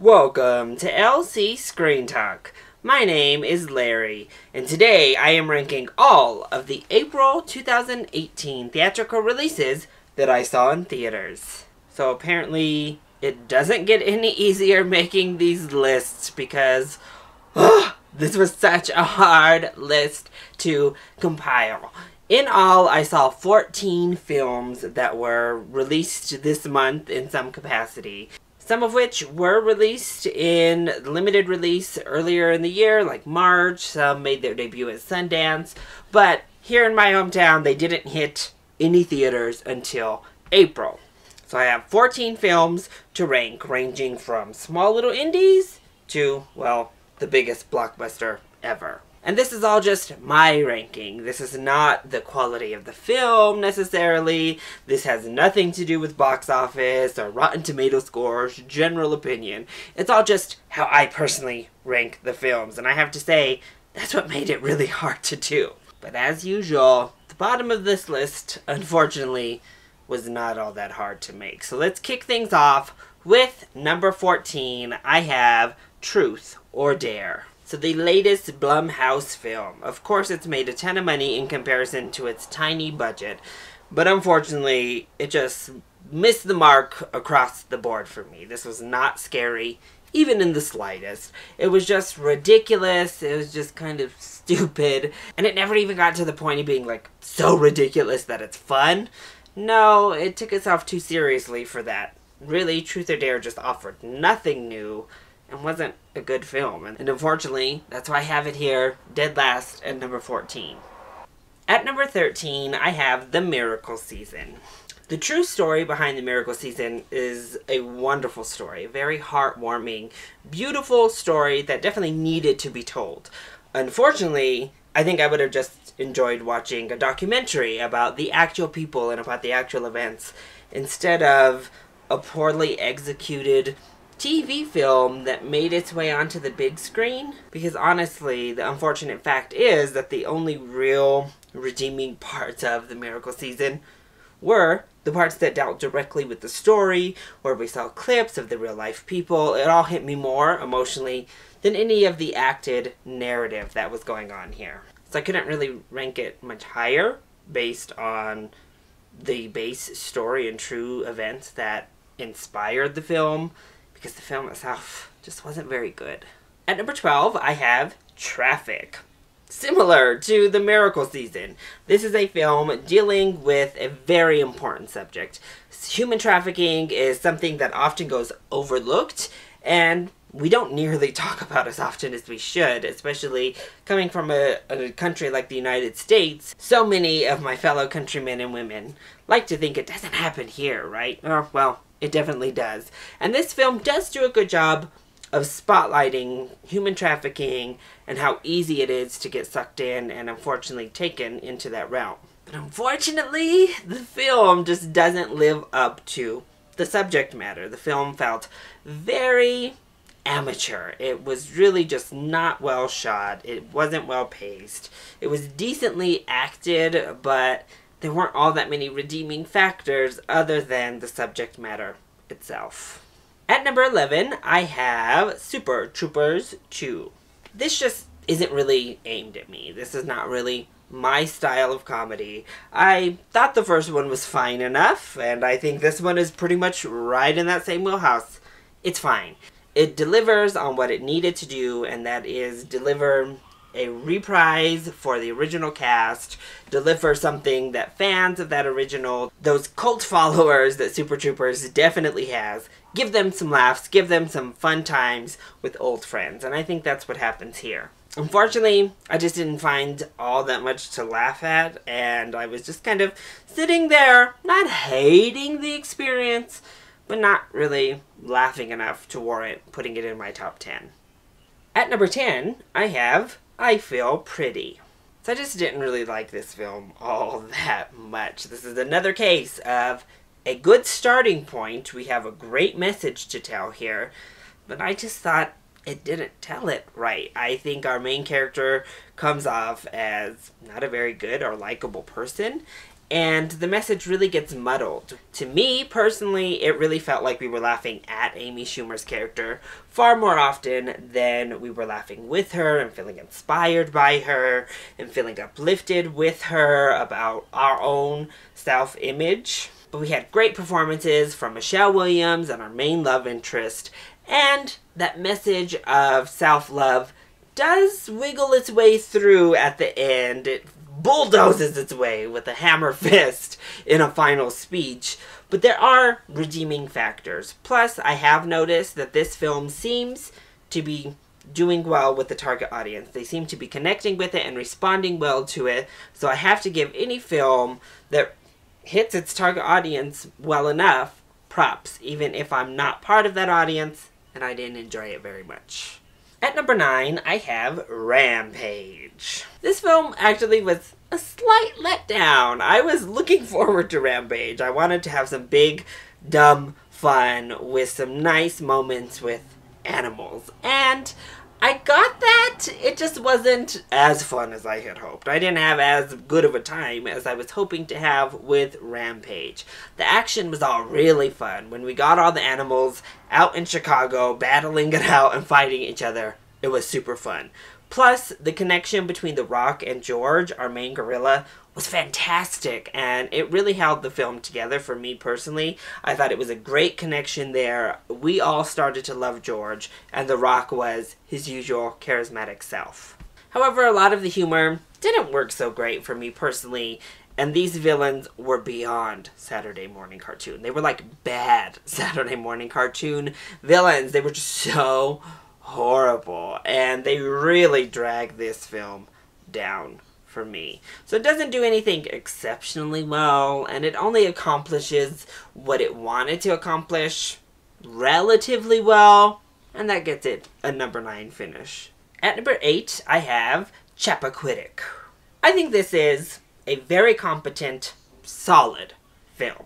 Welcome to LC Screen Talk. My name is Larry, and today I am ranking all of the April 2018 theatrical releases that I saw in theaters. So apparently, it doesn't get any easier making these lists because this was such a hard list to compile. In all, I saw 14 films that were released this month in some capacity. Some of which were released in limited release earlier in the year, like March. Some made their debut at Sundance. But here in my hometown, they didn't hit any theaters until April. So I have 14 films to rank, ranging from small little indies to, well, the biggest blockbuster ever. And this is all just my ranking. This is not the quality of the film, necessarily. This has nothing to do with box office or Rotten Tomato scores, general opinion. It's all just how I personally rank the films. And I have to say, that's what made it really hard to do. But as usual, the bottom of this list, unfortunately, was not all that hard to make. So let's kick things off with number 14. I have Truth or Dare. So the latest Blumhouse film. Of course, it's made a ton of money in comparison to its tiny budget, but unfortunately, it just missed the mark across the board for me. This was not scary, even in the slightest. It was just ridiculous, it was just kind of stupid, and it never even got to the point of being, like, so ridiculous that it's fun. No, it took itself too seriously for that. Really, Truth or Dare just offered nothing new, and wasn't a good film. And unfortunately, that's why I have it here, dead last at number 14. At number 13, I have The Miracle Season. The true story behind The Miracle Season is a wonderful story, a very heartwarming, beautiful story that definitely needed to be told. Unfortunately, I think I would have just enjoyed watching a documentary about the actual people and about the actual events, instead of a poorly executed TV film that made its way onto the big screen. Because honestly, the unfortunate fact is that the only real redeeming parts of The Miracle Season were the parts that dealt directly with the story, where we saw clips of the real life people. It all hit me more emotionally than any of the acted narrative that was going on here. So I couldn't really rank it much higher based on the base story and true events that inspired the film, because the film itself just wasn't very good. At number 12, I have Traffic. Similar to The Miracle Season, this is a film dealing with a very important subject. Human trafficking is something that often goes overlooked, and we don't nearly talk about as often as we should, especially coming from a country like the United States. So many of my fellow countrymen and women like to think it doesn't happen here, right? Oh, well, it definitely does. And this film does do a good job of spotlighting human trafficking and how easy it is to get sucked in and unfortunately taken into that realm. But unfortunately, the film just doesn't live up to the subject matter. The film felt very amateur. It was really just not well shot. It wasn't well paced. It was decently acted, but there weren't all that many redeeming factors other than the subject matter itself. At number 11, I have Super Troopers 2. This just isn't really aimed at me. This is not really my style of comedy. I thought the first one was fine enough, and I think this one is pretty much right in that same wheelhouse. It's fine. It delivers on what it needed to do, and that is deliver a reprise for the original cast, deliver something that fans of that original, those cult followers that Super Troopers definitely has, give them some laughs, give them some fun times with old friends, and I think that's what happens here. Unfortunately, I just didn't find all that much to laugh at, and I was just kind of sitting there, not hating the experience, but not really laughing enough to warrant putting it in my top 10. At number 10, I have I Feel Pretty. So I just didn't really like this film all that much. This is another case of a good starting point. We have a great message to tell here, but I just thought it didn't tell it right. I think our main character comes off as not a very good or likable person, and the message really gets muddled. To me, personally, it really felt like we were laughing at Amy Schumer's character far more often than we were laughing with her and feeling inspired by her and feeling uplifted with her about our own self-image. But we had great performances from Michelle Williams and our main love interest, and that message of self-love does wiggle its way through at the end. It bulldozes its way with a hammer fist in a final speech, but there are redeeming factors. Plus, I have noticed that this film seems to be doing well with the target audience. They seem to be connecting with it and responding well to it, so I have to give any film that hits its target audience well enough props, even if I'm not part of that audience and I didn't enjoy it very much. At number 9, I have Rampage. This film actually was a slight letdown. I was looking forward to Rampage. I wanted to have some big, dumb fun with some nice moments with animals. And I got that. It just wasn't as fun as I had hoped. I didn't have as good of a time as I was hoping to have with Rampage. The action was all really fun. When we got all the animals out in Chicago, battling it out and fighting each other, it was super fun. Plus, the connection between The Rock and George, our main gorilla, was fantastic, and it really held the film together for me personally. I thought it was a great connection there. We all started to love George, and The Rock was his usual charismatic self. However, a lot of the humor didn't work so great for me personally, and these villains were beyond Saturday morning cartoon. They were like bad Saturday morning cartoon villains. They were just so horrible, and they really dragged this film down for me. So it doesn't do anything exceptionally well, and it only accomplishes what it wanted to accomplish relatively well, and that gets it a number 9 finish. At number 8, I have Chappaquiddick. I think this is a very competent, solid film.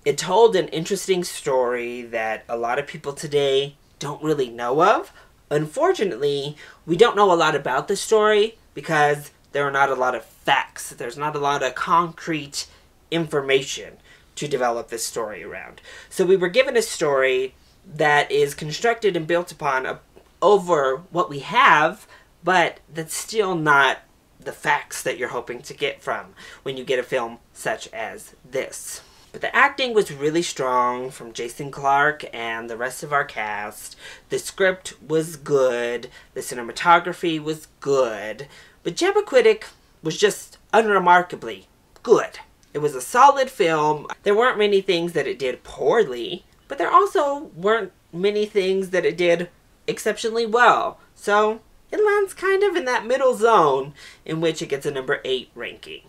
It told an interesting story that a lot of people today don't really know of. Unfortunately, we don't know a lot about the story because there are not a lot of facts. There's not a lot of concrete information to develop this story around. So we were given a story that is constructed and built upon over what we have, but that's still not the facts that you're hoping to get from when you get a film such as this. But the acting was really strong from Jason Clarke and the rest of our cast. The script was good. The cinematography was good. But Chappaquiddick was just unremarkably good. It was a solid film. There weren't many things that it did poorly, but there also weren't many things that it did exceptionally well. So it lands kind of in that middle zone in which it gets a number 8 ranking.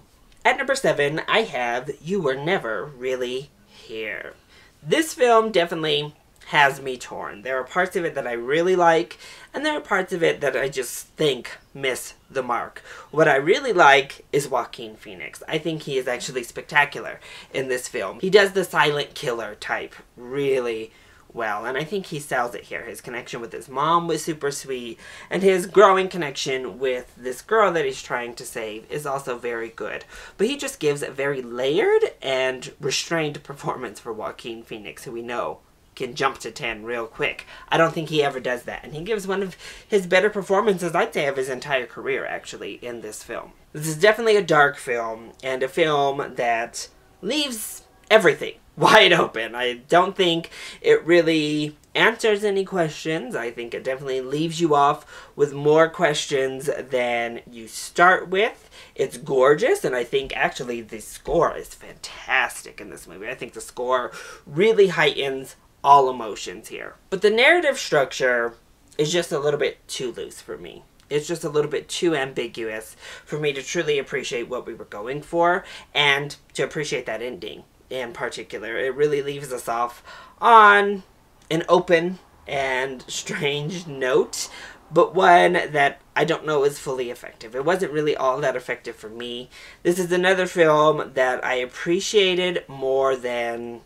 At number 7, I have You Were Never Really Here. This film definitely has me torn. There are parts of it that I really like, and there are parts of it that I just think miss the mark. What I really like is Joaquin Phoenix. I think he is actually spectacular in this film. He does the silent killer type really well, and I think he sells it here. His connection with his mom was super sweet, and his growing connection with this girl that he's trying to save is also very good. But he just gives a very layered and restrained performance for Joaquin Phoenix, who we know can jump to 10 real quick. I don't think he ever does that, and he gives one of his better performances, I'd say, of his entire career, actually, in this film. This is definitely a dark film, and a film that leaves everything wide open. I don't think it really answers any questions. I think it definitely leaves you off with more questions than you start with. It's gorgeous, and I think actually the score is fantastic in this movie. I think the score really heightens all emotions here. But the narrative structure is just a little bit too loose for me. It's just a little bit too ambiguous for me to truly appreciate what we were going for and to appreciate that ending in particular. It really leaves us off on an open and strange note, but one that I don't know is fully effective. It wasn't really all that effective for me. This is another film that I appreciated more than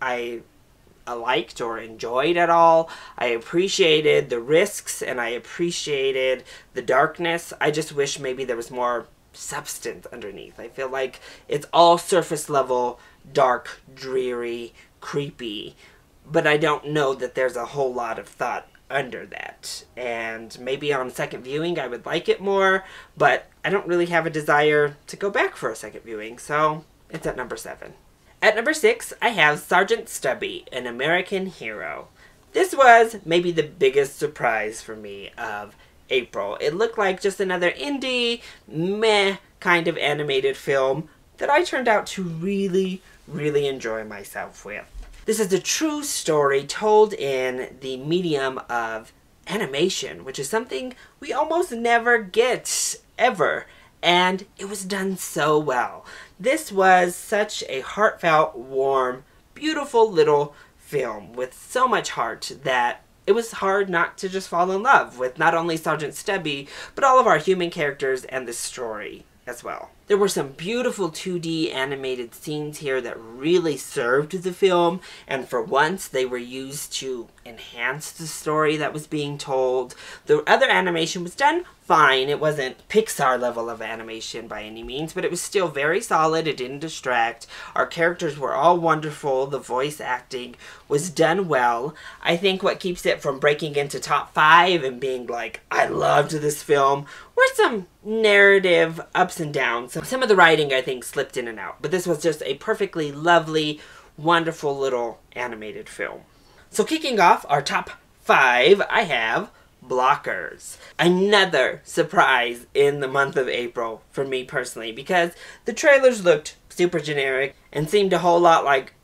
I liked or enjoyed at all. I appreciated the risks and I appreciated the darkness. I just wish maybe there was more substance underneath. I feel like it's all surface level, dark, dreary, creepy, but I don't know that there's a whole lot of thought under that. And maybe on second viewing I would like it more, but I don't really have a desire to go back for a second viewing, so it's at number 7. At number 6, I have Sgt Stubby, An American Hero. This was maybe the biggest surprise for me of April. It looked like just another indie, meh kind of animated film that I turned out to really, really enjoy myself with. This is a true story told in the medium of animation, which is something we almost never get, ever. And it was done so well. This was such a heartfelt, warm, beautiful little film with so much heart that it was hard not to just fall in love with not only Sgt Stubby, but all of our human characters and the story as well. There were some beautiful 2D animated scenes here that really served the film, and for once they were used to enhance the story that was being told. The other animation was done fine. It wasn't Pixar level of animation by any means, but it was still very solid. It didn't distract. Our characters were all wonderful. The voice acting was done well. I think what keeps it from breaking into top 5 and being like, I loved this film, were some narrative ups and downs. Some of the writing, I think, slipped in and out, but this was just a perfectly lovely, wonderful little animated film. So kicking off our top 5, I have Blockers. Another surprise in the month of April for me personally, because the trailers looked super generic and seemed a whole lot like,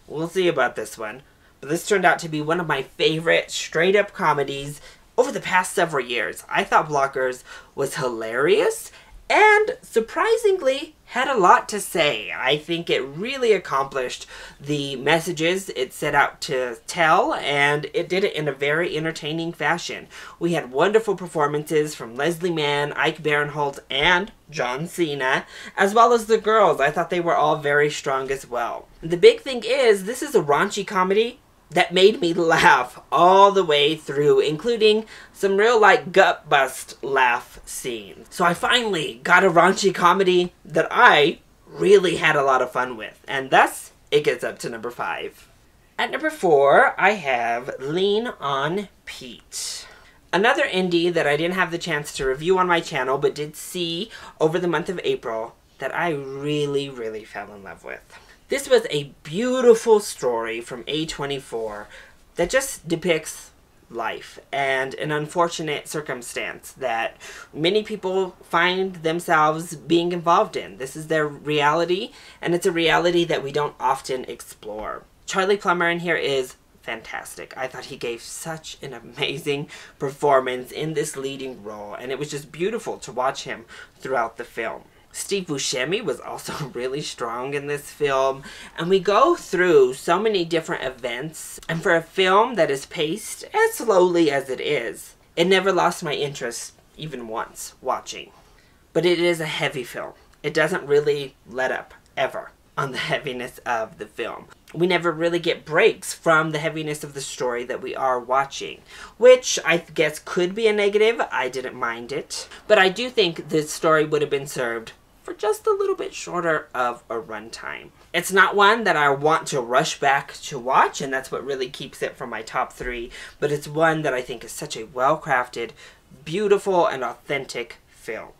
we'll see about this one. But this turned out to be one of my favorite straight-up comedies over the past several years. I thought Blockers was hilarious and surprisingly had a lot to say. I think it really accomplished the messages it set out to tell, and it did it in a very entertaining fashion. We had wonderful performances from Leslie Mann, Ike Barinholtz, and John Cena, as well as the girls. I thought they were all very strong as well. The big thing is, this is a raunchy comedy that made me laugh all the way through, including some real, like, gut-bust laugh scenes. So I finally got a raunchy comedy that I really had a lot of fun with, and thus, it gets up to number 5. At number 4, I have Lean on Pete. Another indie that I didn't have the chance to review on my channel, but did see over the month of April that I really, really fell in love with. This was a beautiful story from A24 that just depicts life and an unfortunate circumstance that many people find themselves being involved in. This is their reality, and it's a reality that we don't often explore. Charlie Plummer in here is fantastic. I thought he gave such an amazing performance in this leading role, and it was just beautiful to watch him throughout the film. Steve Buscemi was also really strong in this film, and we go through so many different events, and for a film that is paced as slowly as it is, it never lost my interest even once watching. But it is a heavy film. It doesn't really let up, ever, on the heaviness of the film. We never really get breaks from the heaviness of the story that we are watching, which I guess could be a negative. I didn't mind it. But I do think this story would have been served for just a little bit shorter of a runtime. It's not one that I want to rush back to watch, and that's what really keeps it from my top 3, but it's one that I think is such a well-crafted, beautiful, and authentic film.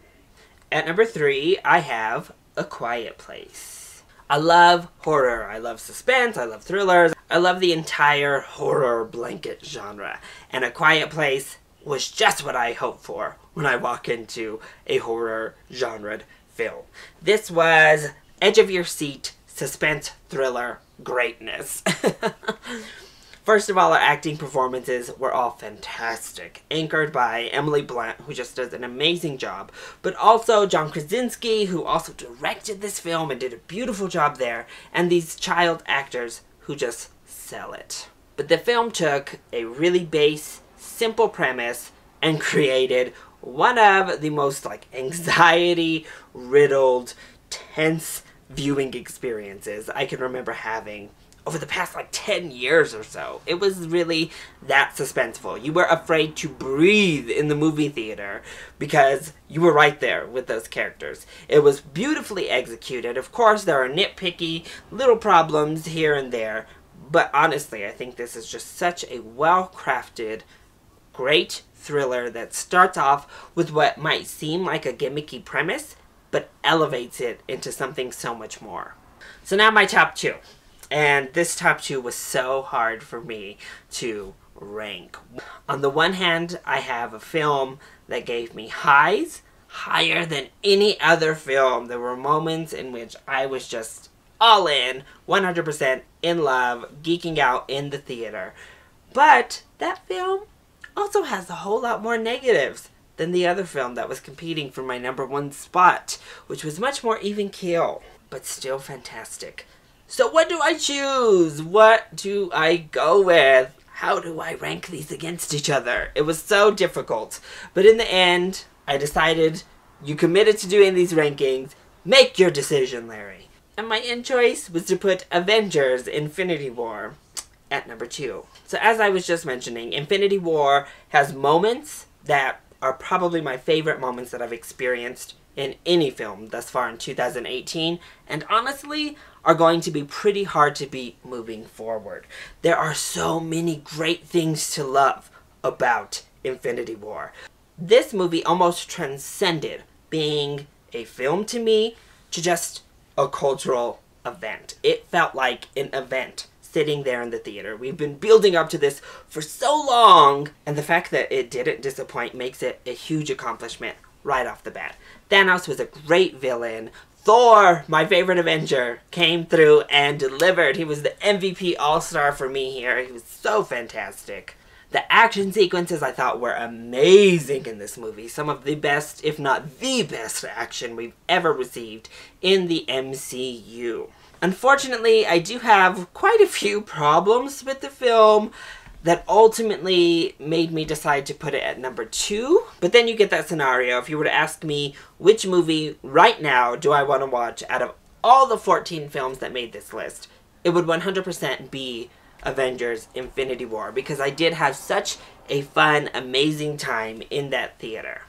At number 3, I have A Quiet Place. I love horror, I love suspense, I love thrillers, I love the entire horror blanket genre, and A Quiet Place was just what I hoped for when I walk into a horror genre film. This was edge of your seat, suspense, thriller, greatness. First of all, our acting performances were all fantastic, anchored by Emily Blunt, who just does an amazing job, but also John Krasinski, who also directed this film and did a beautiful job there, and these child actors who just sell it. But the film took a really base, simple premise and created one of the most, like, anxiety-riddled, tense viewing experiences I can remember having over the past like 10 years or so. It was really that suspenseful. You were afraid to breathe in the movie theater because you were right there with those characters. It was beautifully executed. Of course, there are nitpicky little problems here and there, but honestly, I think this is just such a well-crafted, great thriller that starts off with what might seem like a gimmicky premise, but elevates it into something so much more. So now my top two. And this top two was so hard for me to rank. On the one hand, I have a film that gave me highs, higher than any other film. There were moments in which I was just all in, 100% in love, geeking out in the theater. But that film also has a whole lot more negatives than the other film that was competing for my #1 spot, which was much more even keel, but still fantastic. So what do I choose? What do I go with? How do I rank these against each other? It was so difficult. But in the end, I decided you committed to doing these rankings. Make your decision, Larry. And my end choice was to put Avengers Infinity War at #2. So as I was just mentioning, Infinity War has moments that are probably my favorite moments that I've experienced in any film thus far in 2018, and honestly are going to be pretty hard to beat moving forward. There are so many great things to love about Infinity War. This movie almost transcended being a film to me to just a cultural event. It felt like an event sitting there in the theater. We've been building up to this for so long, and the fact that it didn't disappoint makes it a huge accomplishment right off the bat. Thanos was a great villain. Thor, my favorite Avenger, came through and delivered. He was the MVP All-Star for me here. He was so fantastic. The action sequences I thought were amazing in this movie. Some of the best, if not the best action we've ever received in the MCU. Unfortunately, I do have quite a few problems with the film that ultimately made me decide to put it at #2. But then you get that scenario. If you were to ask me which movie right now do I want to watch out of all the 14 films that made this list, it would 100% be Avengers Infinity War, because I did have such a fun, amazing time in that theater.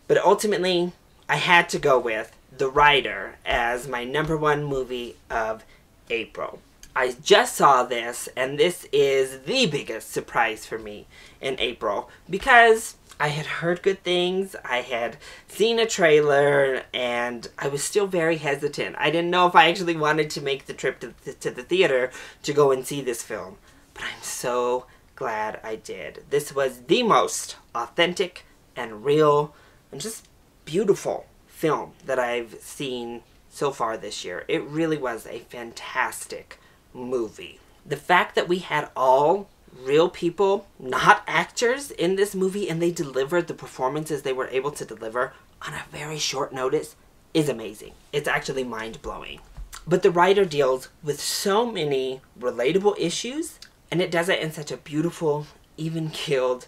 But ultimately, I had to go with The Rider as my #1 movie of April. I just saw this, and this is the biggest surprise for me in April, because I had heard good things, I had seen a trailer, and I was still very hesitant. I didn't know if I actually wanted to make the trip to the theater to go and see this film, but I'm so glad I did. This was the most authentic and real and just beautiful film that I've seen so far this year. It really was a fantastic movie. The fact that we had all real people, not actors, in this movie, and they delivered the performances they were able to deliver on a very short notice is amazing. It's actually mind-blowing. But The Writer deals with so many relatable issues, and it does it in such a beautiful, even-keeled,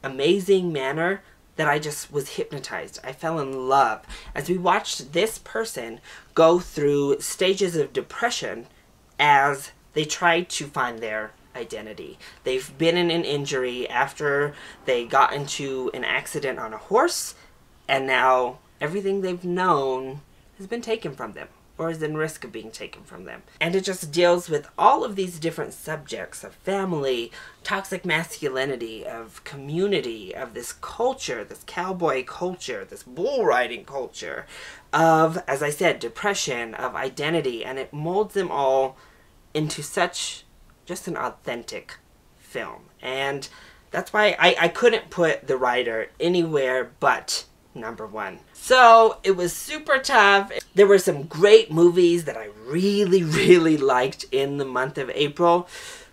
amazing manner that I just was hypnotized. I fell in love as we watched this person go through stages of depression as they try to find their identity. They've been in an injury after they got into an accident on a horse, and now everything they've known has been taken from them, or is in risk of being taken from them. And it just deals with all of these different subjects of family, toxic masculinity, of community, of this culture, this cowboy culture, this bull riding culture, of, as I said, depression, of identity, and it molds them all into such just an authentic film. And that's why I couldn't put The Writer anywhere but #1. So it was super tough. There were some great movies that I really liked in the month of April,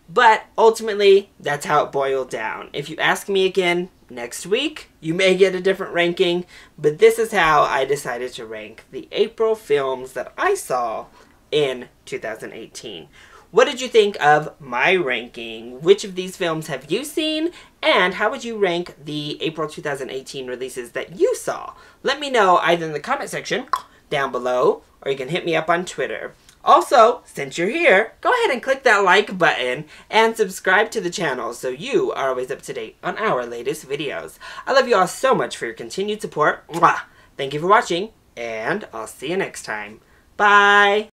but ultimately that's how it boiled down. If you ask me again next week, you may get a different ranking, but this is how I decided to rank the April films that I saw in 2018. What did you think of my ranking? Which of these films have you seen? And how would you rank the April 2018 releases that you saw? Let me know either in the comment section down below, or you can hit me up on Twitter. Also, since you're here, go ahead and click that like button and subscribe to the channel so you are always up to date on our latest videos. I love you all so much for your continued support. Mwah! Thank you for watching, and I'll see you next time. Bye!